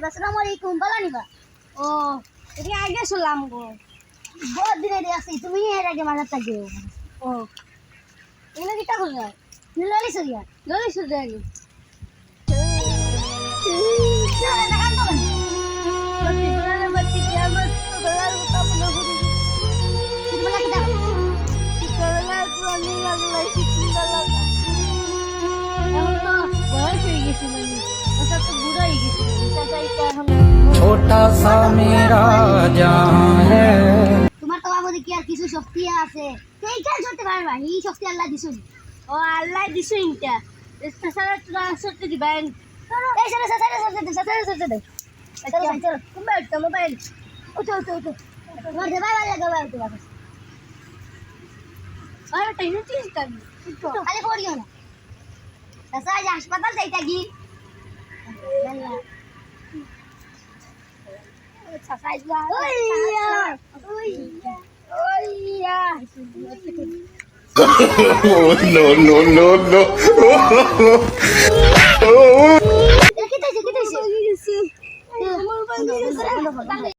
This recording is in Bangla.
আসসালামু আলাইকুম বলা নিবা ও এটা আগে শুনলাম গো বহুত দিনে দিয়ে আসি তুমি এর আগে মাঝে থাকবে ও এগুলো কিটা করবে ললি সরিয়া ললি শুধু আগে মতি বলালে মতি কিয়ামত তো গলার কথা বলে বলি বলা কিটা করলা কোনি লাগলা শিখি লাগলা এখন তো বয়স হয়ে গেছে মানে ওটা তো বুড়ো হয়ে গেছে চাচা এটা এখন छोटा सा मेरा जहां है। তোমার তো বাবুদি কি আর কিছু শক্তি আছে সেই খেল করতে পারবা এই শক্তি আল্লাহ দিছুন ও আল্লাহ দিছো ইনটা তাছাড়া তোরা সত্যি দিবেন এই চলো চলো চলো চলো মোবাইল তো মোবাইল উঠো উঠো উঠো তোমার দেবা ভালো গবা উঠো বাবা আর টাইম ঠিক করবি আরে পড়িও না তাছা আজ হাসপাতাল যাইতা কি ওইয়া Oh, no, no, no, no. কেটে কেটে আমার বান্ধবী